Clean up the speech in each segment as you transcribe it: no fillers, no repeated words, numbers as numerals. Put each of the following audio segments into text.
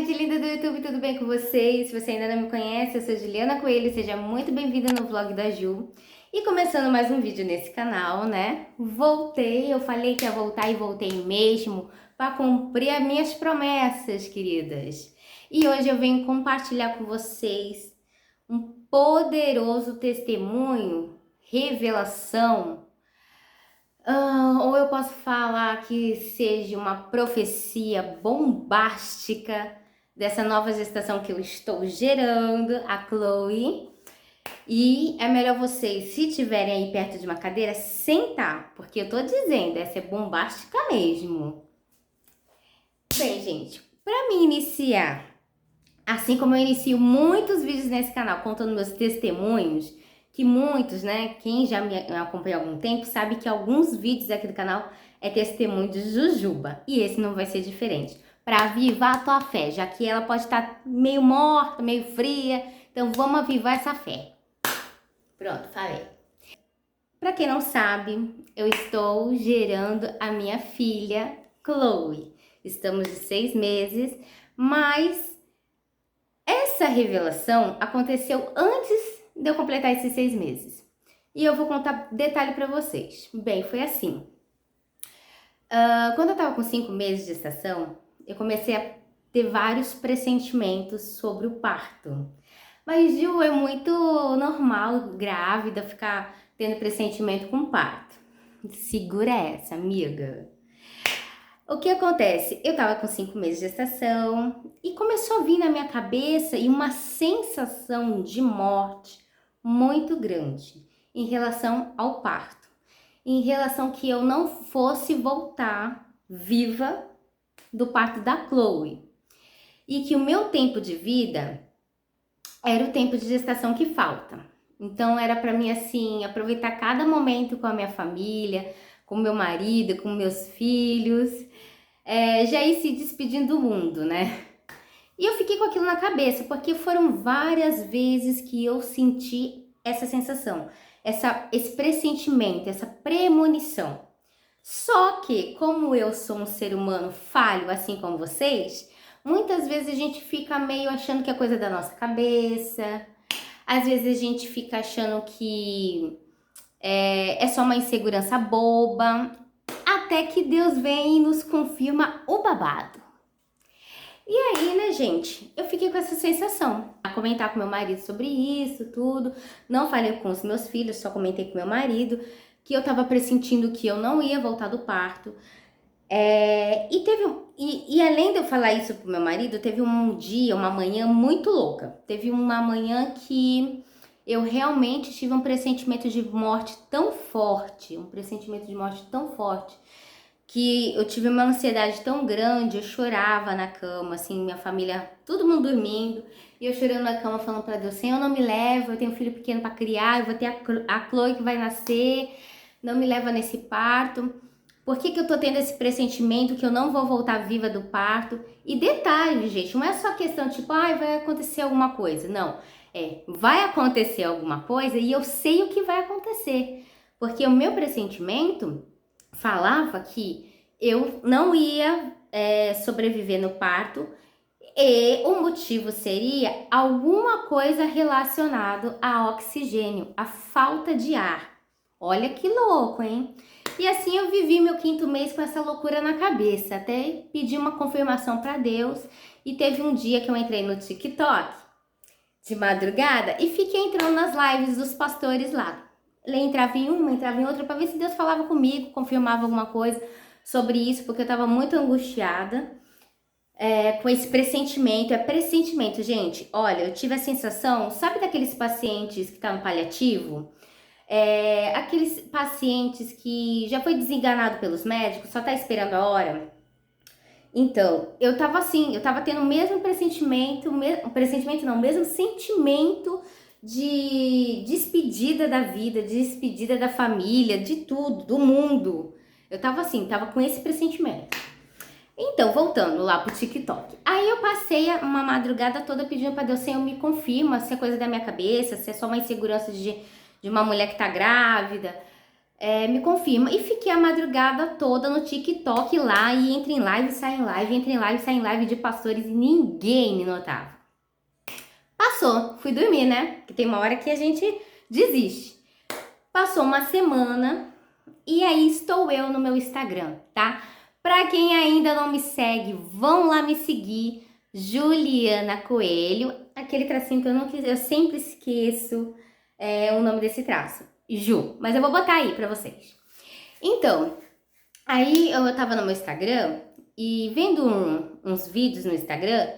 gente linda do YouTube, tudo bem com vocês? Se você ainda não me conhece, eu sou Juliana Coelho, seja muito bem-vinda no vlog da Ju. E começando mais um vídeo nesse canal, né? Voltei, eu falei que ia voltar e voltei mesmo para cumprir as minhas promessas, queridas. E hoje eu venho compartilhar com vocês um poderoso testemunho, revelação, ou eu posso falar que seja uma profecia bombástica dessa nova gestação que eu estou gerando, a Chloe. E é melhor vocês, se tiverem aí perto de uma cadeira, sentar, porque eu tô dizendo, essa é bombástica mesmo. Bem, gente, para me iniciar, assim como eu inicio muitos vídeos nesse canal contando meus testemunhos, que muitos, né, quem já me acompanha há algum tempo, sabe que alguns vídeos aqui do canal é testemunho de Jujuba. E esse não vai ser diferente. Para avivar a tua fé, já que ela pode estar meio morta, meio fria. Então vamos avivar essa fé. Pronto, falei. Para quem não sabe, eu estou gerando a minha filha, Chloe. Estamos de 6 meses, mas essa revelação aconteceu antes de eu completar esses 6 meses. E eu vou contar detalhe pra vocês. Bem, foi assim. Quando eu tava com 5 meses de gestação, eu comecei a ter vários pressentimentos sobre o parto. Mas, Ju, é muito normal, grávida, ficar tendo pressentimento com parto. Segura essa, amiga. O que acontece? Eu tava com 5 meses de gestação e começou a vir na minha cabeça uma sensação de morte muito grande em relação ao parto, em relação que eu não fosse voltar viva do parto da Chloe e que o meu tempo de vida era o tempo de gestação que falta. Então era para mim assim, aproveitar cada momento com a minha família, com meu marido, com meus filhos, já ir se despedindo do mundo, né? E eu fiquei com aquilo na cabeça, porque foram várias vezes que eu senti essa sensação, esse pressentimento, essa premonição. Só que, como eu sou um ser humano falho, assim como vocês, muitas vezes a gente fica meio achando que é coisa da nossa cabeça, às vezes a gente fica achando que é só uma insegurança boba, até que Deus vem e nos confirma o babado. E aí, né, gente, eu fiquei com essa sensação, a comentar com meu marido sobre isso, tudo. Não falei com os meus filhos, só comentei com meu marido, que eu tava pressentindo que eu não ia voltar do parto. E além de eu falar isso pro meu marido, teve um dia, uma manhã muito louca. Teve uma manhã que eu realmente tive um pressentimento de morte tão forte, que eu tive uma ansiedade tão grande, eu chorava na cama, assim, minha família, todo mundo dormindo, e eu chorando na cama falando pra Deus, Senhor, não me leva, eu tenho um filho pequeno pra criar, eu vou ter a Chloe que vai nascer, não me leva nesse parto. Por que eu tô tendo esse pressentimento que eu não vou voltar viva do parto? E detalhe, gente, não é só questão tipo, vai acontecer alguma coisa, não. Vai acontecer alguma coisa e eu sei o que vai acontecer, porque o meu pressentimento falava que eu não ia sobreviver no parto e o motivo seria alguma coisa relacionada a oxigênio, a falta de ar. Olha que louco, hein? E assim eu vivi meu 5º mês com essa loucura na cabeça, até pedi uma confirmação para Deus e teve um dia que eu entrei no TikTok de madrugada e fiquei entrando nas lives dos pastores lá. Entrava em uma, entrava em outra, para ver se Deus falava comigo, confirmava alguma coisa sobre isso, porque eu tava muito angustiada com esse pressentimento. É pressentimento, gente. Olha, eu tive a sensação, sabe daqueles pacientes que estavam paliativo? Aqueles pacientes que já foi desenganado pelos médicos, só tá esperando a hora. Então, eu tava assim, eu tava tendo o mesmo pressentimento, o mesmo sentimento de despedida da vida, de despedida da família, de tudo, do mundo. Eu tava assim, tava com esse pressentimento. Então, voltando lá pro TikTok. Aí eu passei uma madrugada toda pedindo pra Deus, Senhor, me confirma se é coisa da minha cabeça, se é só uma insegurança de uma mulher que tá grávida. me confirma. E fiquei a madrugada toda no TikTok lá, e entra em live, sai em live, entra em live, sai em live de pastores, e ninguém me notava. Passou, fui dormir, né? Porque tem uma hora que a gente desiste. Passou uma semana e aí estou eu no meu Instagram, tá? Pra quem ainda não me segue, vão lá me seguir, Juliana Coelho, aquele tracinho que eu sempre esqueço o nome desse traço, Ju, mas eu vou botar aí pra vocês. Então, aí eu tava no meu Instagram e vendo uns vídeos no Instagram,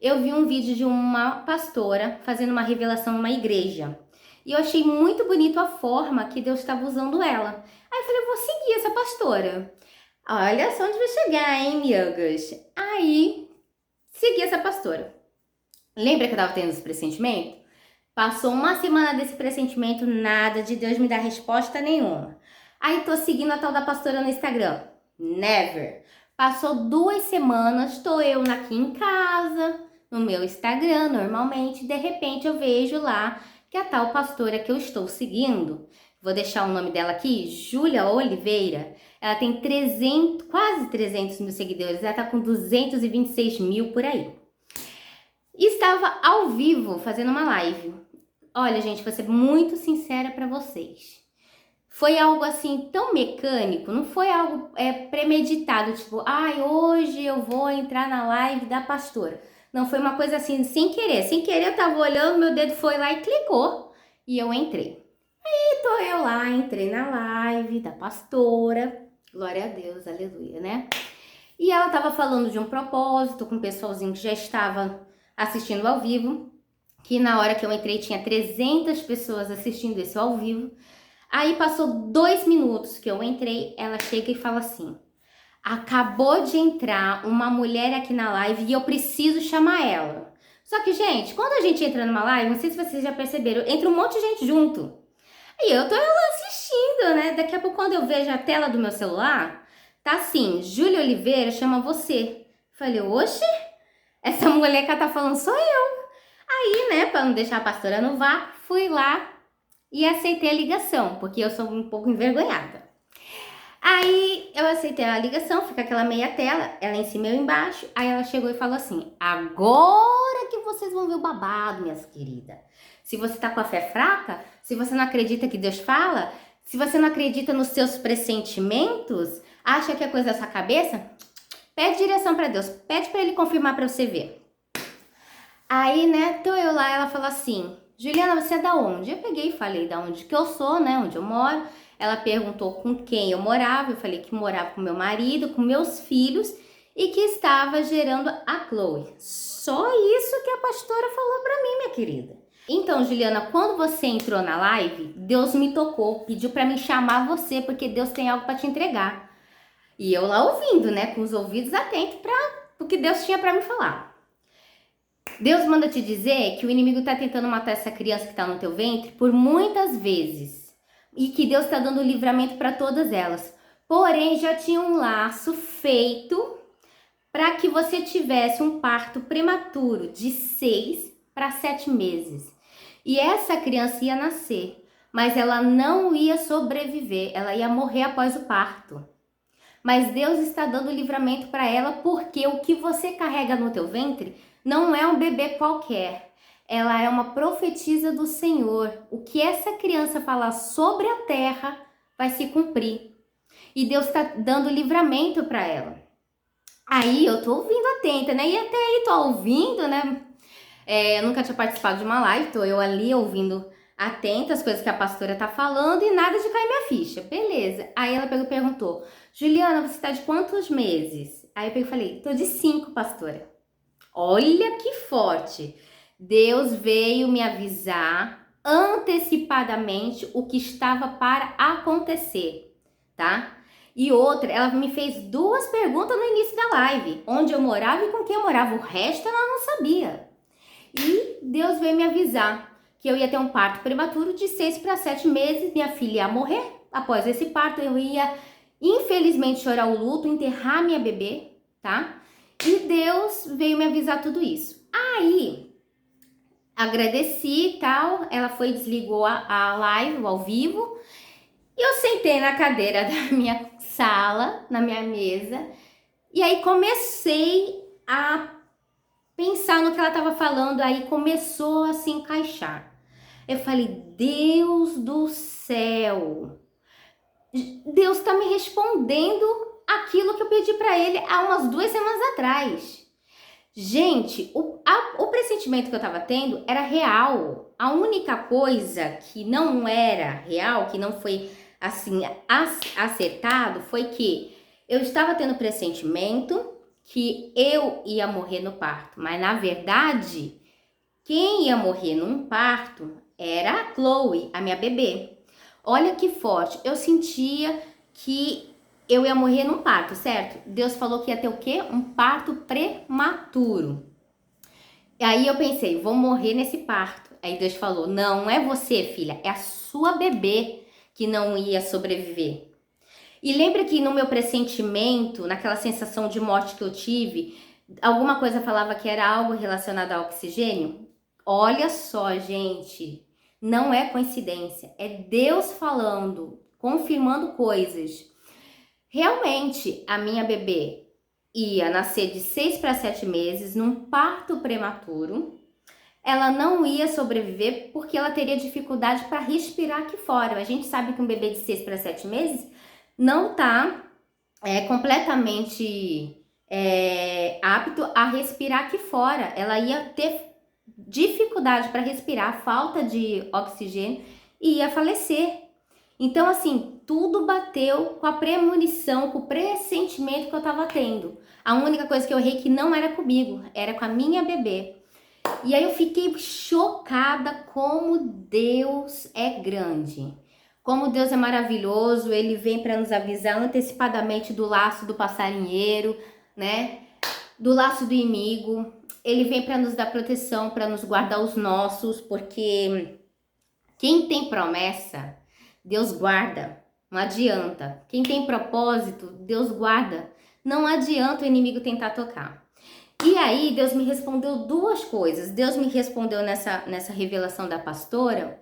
eu vi um vídeo de uma pastora fazendo uma revelação numa igreja. E eu achei muito bonito a forma que Deus estava usando ela. Aí eu falei, eu vou seguir essa pastora. Olha só onde vai chegar, hein, amigos? Aí, segui essa pastora. Lembra que eu tava tendo esse pressentimento? Passou uma semana desse pressentimento, nada de Deus me dar resposta nenhuma. Aí tô seguindo a tal da pastora no Instagram. Never. Passou 2 semanas, tô eu aqui em casa, no meu Instagram, normalmente. De repente eu vejo lá que a tal pastora que eu estou seguindo, vou deixar o nome dela aqui, Júlia Oliveira, ela tem 300, quase 300 mil seguidores, ela tá com 226 mil por aí. E estava ao vivo fazendo uma live. Olha, gente, vou ser muito sincera para vocês. Foi algo assim tão mecânico, não foi algo premeditado, tipo, ai, hoje eu vou entrar na live da pastora. Não, foi uma coisa assim, sem querer. Sem querer eu tava olhando, meu dedo foi lá e clicou e eu entrei. Aí tô eu lá, entrei na live da pastora, glória a Deus, aleluia, né? E ela tava falando de um propósito com o pessoalzinho que já estava assistindo ao vivo, que na hora que eu entrei tinha 300 pessoas assistindo esse ao vivo. Aí passou 2 minutos que eu entrei, ela chega e fala assim, acabou de entrar uma mulher aqui na live e eu preciso chamar ela. Só que, gente, quando a gente entra numa live, não sei se vocês já perceberam, entra um monte de gente junto. E eu tô lá assistindo, né? Daqui a pouco, quando eu vejo a tela do meu celular, tá assim, Júlia Oliveira chama você. Falei, oxe, essa mulher que ela tá falando sou eu. Aí, né, pra não deixar a pastora no vácuo, fui lá e aceitei a ligação, porque eu sou um pouco envergonhada. Aí eu aceitei a ligação, fica aquela meia tela, ela em cima e eu embaixo. Aí ela chegou e falou assim, agora que vocês vão ver o babado, minhas queridas. Se você tá com a fé fraca, se você não acredita que Deus fala, se você não acredita nos seus pressentimentos, acha que é coisa da sua cabeça, pede direção pra Deus, pede pra Ele confirmar pra você ver. Aí, né, tô eu lá, ela falou assim, Juliana, você é da onde? Eu peguei e falei da onde que eu sou, né, onde eu moro. Ela perguntou com quem eu morava, eu falei que morava com meu marido, com meus filhos e que estava gerando a Chloe. Só isso que a pastora falou pra mim, minha querida. Então, Juliana, quando você entrou na live, Deus me tocou, pediu pra me chamar você, porque Deus tem algo pra te entregar. E eu lá ouvindo, né, com os ouvidos atentos para o que Deus tinha pra me falar. Deus manda te dizer que o inimigo tá tentando matar essa criança que tá no teu ventre por muitas vezes. E que Deus tá dando livramento para todas elas. Porém, já tinha um laço feito para que você tivesse um parto prematuro de 6 para 7 meses. E essa criança ia nascer, mas ela não ia sobreviver, ela ia morrer após o parto. Mas Deus está dando livramento para ela porque o que você carrega no teu ventre não é um bebê qualquer. Ela é uma profetisa do Senhor. O que essa criança falar sobre a terra vai se cumprir. E Deus está dando livramento para ela. Aí eu tô ouvindo atenta, né? E até aí tô ouvindo, né? Eu nunca tinha participado de uma live, tô eu ali ouvindo atenta as coisas que a pastora tá falando e nada de cair minha ficha. Beleza. Aí ela pegou e perguntou, Juliana, você tá de quantos meses? Aí eu peguei e falei, tô de 5, pastora. Olha que forte. Deus veio me avisar antecipadamente o que estava para acontecer, tá? E outra, ela me fez 2 perguntas no início da live, onde eu morava e com quem eu morava. O resto ela não sabia. E Deus veio me avisar que eu ia ter um parto prematuro de 6 para 7 meses, minha filha ia morrer. Após esse parto, eu ia, infelizmente, chorar o luto, enterrar minha bebê, tá? E Deus veio me avisar tudo isso. Aí, agradeci e tal, ela foi e desligou a live, ao vivo. E eu sentei na cadeira da minha sala, na minha mesa, e aí comecei a pensar no que ela estava falando, aí começou a se encaixar. Eu falei, Deus do céu, Deus está me respondendo aquilo que eu pedi para ele há umas 2 semanas atrás. Gente, o pressentimento que eu tava tendo era real. A única coisa que não era real, que não foi assim acertado, foi que eu estava tendo pressentimento que eu ia morrer no parto. Mas na verdade, quem ia morrer num parto era a Chloe, a minha bebê. Olha que forte. Eu sentia que eu ia morrer num parto, certo? Deus falou que ia ter o quê? Um parto prematuro. E aí eu pensei, vou morrer nesse parto. Aí Deus falou, não é você, filha, é a sua bebê que não ia sobreviver. E lembra que no meu pressentimento, naquela sensação de morte que eu tive, alguma coisa falava que era algo relacionado ao oxigênio? Olha só, gente, não é coincidência, é Deus falando, confirmando coisas. Realmente, a minha bebê ia nascer de 6 para 7 meses num parto prematuro. Ela não ia sobreviver porque ela teria dificuldade para respirar aqui fora. A gente sabe que um bebê de 6 para 7 meses não está completamente apto a respirar aqui fora. Ela ia ter dificuldade para respirar, falta de oxigênio e ia falecer. Então, assim, tudo bateu com a premonição, com o pressentimento que eu tava tendo. A única coisa que eu errei que não era comigo, era com a minha bebê. E aí eu fiquei chocada como Deus é grande. Como Deus é maravilhoso, Ele vem para nos avisar antecipadamente do laço do passarinheiro, né? Do laço do inimigo. Ele vem para nos dar proteção, para nos guardar os nossos, porque quem tem promessa, Deus guarda. Não adianta. Quem tem propósito, Deus guarda. Não adianta o inimigo tentar tocar. E aí, Deus me respondeu 2 coisas. Deus me respondeu nessa revelação da pastora,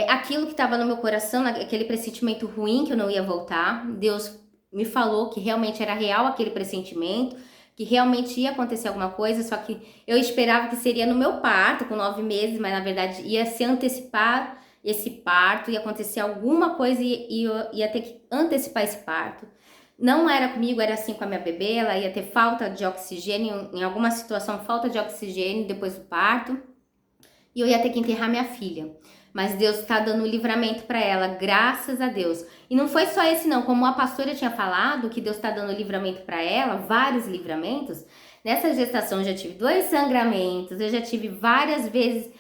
aquilo que estava no meu coração, aquele pressentimento ruim que eu não ia voltar. Deus me falou que realmente era real aquele pressentimento, que realmente ia acontecer alguma coisa, só que eu esperava que seria no meu parto, com 9 meses, mas na verdade ia se antecipar esse parto, ia acontecer alguma coisa e eu ia ter que antecipar esse parto. Não era comigo, era assim com a minha bebê, ela ia ter falta de oxigênio, em alguma situação falta de oxigênio depois do parto, e eu ia ter que enterrar minha filha. Mas Deus está dando livramento para ela, graças a Deus. E não foi só esse não, como a pastora tinha falado, que Deus está dando livramento para ela, vários livramentos. Nessa gestação eu já tive 2 sangramentos, eu já tive várias vezes,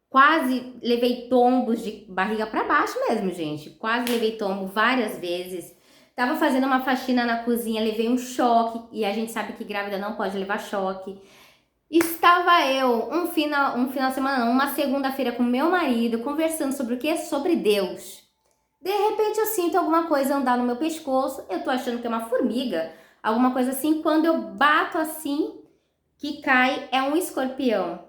quase levei tombos de barriga para baixo mesmo, gente. Quase levei tombo várias vezes. Tava fazendo uma faxina na cozinha, levei um choque, e a gente sabe que grávida não pode levar choque. Estava eu, um final de semana não, uma segunda-feira com meu marido, conversando sobre o quê? Sobre Deus. De repente eu sinto alguma coisa andar no meu pescoço, eu tô achando que é uma formiga, alguma coisa assim, quando eu bato assim, que cai, é um escorpião.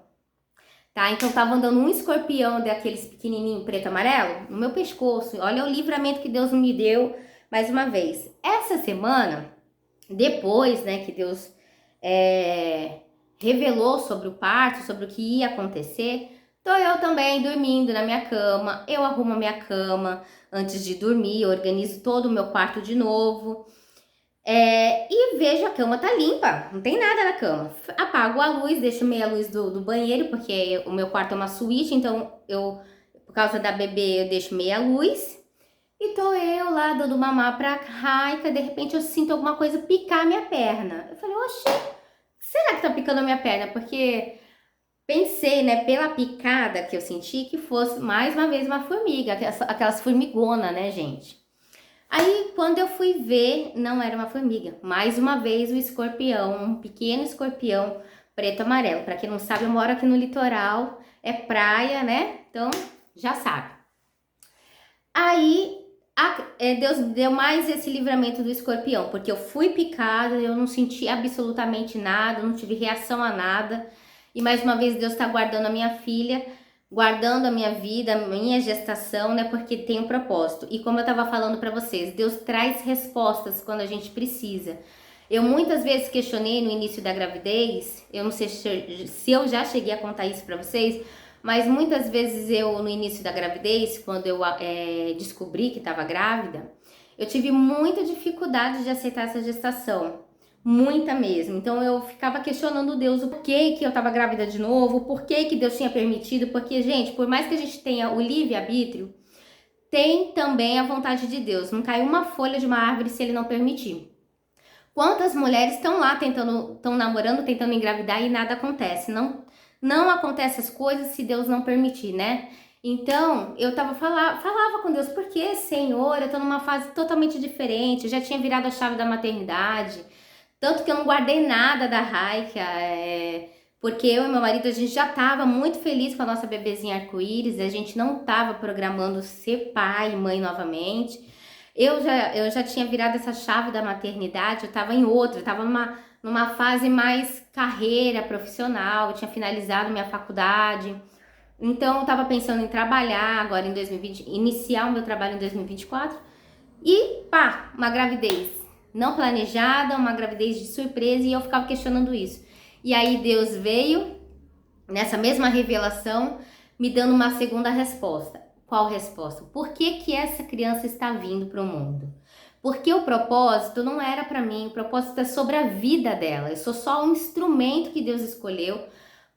Tá? Então tava andando um escorpião daqueles pequenininho preto e amarelo no meu pescoço. Olha o livramento que Deus me deu mais uma vez. Essa semana, depois, né, que Deus revelou sobre o parto, sobre o que ia acontecer, tô eu também dormindo na minha cama, eu arrumo a minha cama antes de dormir, eu organizo todo o meu quarto de novo, e vejo a cama tá limpa, não tem nada na cama. Apago a luz, deixo meia luz do banheiro, porque o meu quarto é uma suíte, então eu, por causa da bebê, eu deixo meia luz. E tô eu lá dando mamar pra Raika, de repente eu sinto alguma coisa picar minha perna. Eu falei, oxi, será que tá picando a minha perna? Porque pensei, né, pela picada que eu senti, que fosse mais uma vez uma formiga, aquelas formigonas, né, gente? Aí, quando eu fui ver, não era uma formiga. Mais uma vez o escorpião, um pequeno escorpião preto e amarelo. Pra quem não sabe, eu moro aqui no litoral, é praia, né? Então, já sabe. Aí, Deus deu mais esse livramento do escorpião, porque eu fui picada, eu não senti absolutamente nada, não tive reação a nada. E mais uma vez Deus está guardando a minha filha, guardando a minha vida, a minha gestação, né? Porque tem um propósito. E como eu tava falando pra vocês, Deus traz respostas quando a gente precisa. Eu muitas vezes questionei no início da gravidez, eu não sei se eu já cheguei a contar isso pra vocês, mas muitas vezes eu, no início da gravidez, quando eu descobri que estava grávida, eu tive muita dificuldade de aceitar essa gestação. Muita mesmo. Então eu ficava questionando Deus o porquê que eu estava grávida de novo, o porquê que Deus tinha permitido, porque, gente, por mais que a gente tenha o livre-arbítrio, tem também a vontade de Deus. Não cai uma folha de uma árvore se ele não permitir. Quantas mulheres estão lá estão namorando, tentando engravidar e nada acontece? Não acontece as coisas se Deus não permitir, né? Então, eu falava com Deus, porque, Senhor, eu tô numa fase totalmente diferente, eu já tinha virado a chave da maternidade, tanto que eu não guardei nada da Raika, porque eu e meu marido, a gente já tava muito feliz com a nossa bebezinha arco-íris, a gente não tava programando ser pai e mãe novamente. Eu já tinha virado essa chave da maternidade, eu tava em outra, eu tava numa fase mais carreira profissional, eu tinha finalizado minha faculdade, então eu tava pensando em trabalhar agora em 2020, iniciar o meu trabalho em 2024 e pá, uma gravidez não planejada, uma gravidez de surpresa e eu ficava questionando isso. E aí Deus veio nessa mesma revelação me dando uma segunda resposta. Qual resposta? Por que que essa criança está vindo para o mundo? Porque o propósito não era para mim, o propósito é sobre a vida dela. Eu sou só um instrumento que Deus escolheu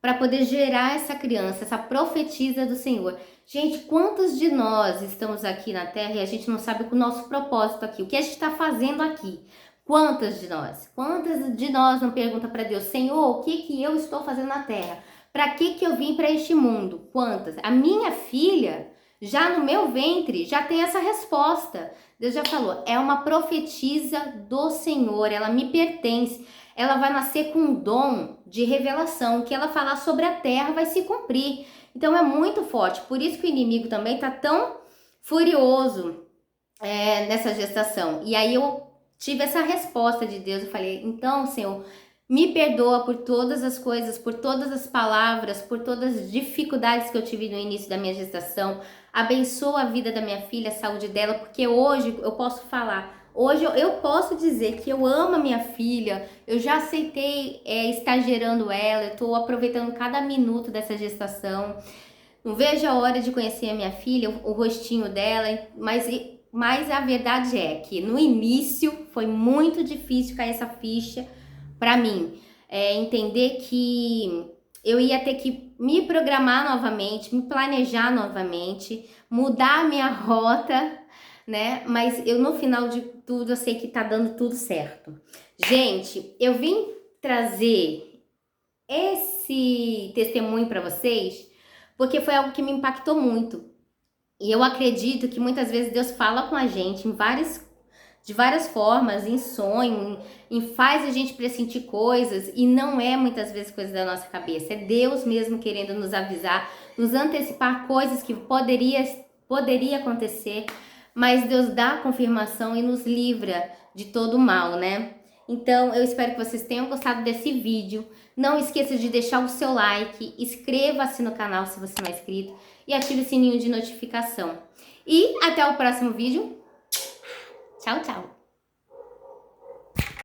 para poder gerar essa criança, essa profetisa do Senhor. Gente, quantos de nós estamos aqui na Terra e a gente não sabe o nosso propósito aqui, o que a gente está fazendo aqui? Quantas de nós? Quantas de nós não pergunta para Deus, Senhor, o que que eu estou fazendo na Terra? Para que que eu vim para este mundo? Quantas? A minha filha, já no meu ventre, já tem essa resposta. Deus já falou, é uma profetisa do Senhor, ela me pertence. Ela vai nascer com um dom de revelação, o que ela falar sobre a terra vai se cumprir. Então é muito forte, por isso que o inimigo também tá tão furioso nessa gestação. E aí eu tive essa resposta de Deus, eu falei, então, Senhor, me perdoa por todas as coisas, por todas as palavras, por todas as dificuldades que eu tive no início da minha gestação. Abençoa a vida da minha filha, a saúde dela, porque hoje eu posso falar, hoje eu posso dizer que eu amo a minha filha, eu já aceitei estar gerando ela, eu tô aproveitando cada minuto dessa gestação. Não vejo a hora de conhecer a minha filha, o rostinho dela, mas a verdade é que no início foi muito difícil cair essa ficha para mim. Entender que eu ia ter que me programar novamente, me planejar novamente, mudar a minha rota, né? Mas eu no final de tudo eu sei que tá dando tudo certo. Gente, eu vim trazer esse testemunho para vocês porque foi algo que me impactou muito. E eu acredito que muitas vezes Deus fala com a gente de várias formas, em sonho, faz a gente pressentir coisas e não é muitas vezes coisa da nossa cabeça. É Deus mesmo querendo nos avisar, nos antecipar coisas que poderia acontecer, mas Deus dá a confirmação e nos livra de todo o mal, né? Então, eu espero que vocês tenham gostado desse vídeo. Não esqueça de deixar o seu like, inscreva-se no canal se você não é inscrito e ative o sininho de notificação. E até o próximo vídeo. Tchau, tchau!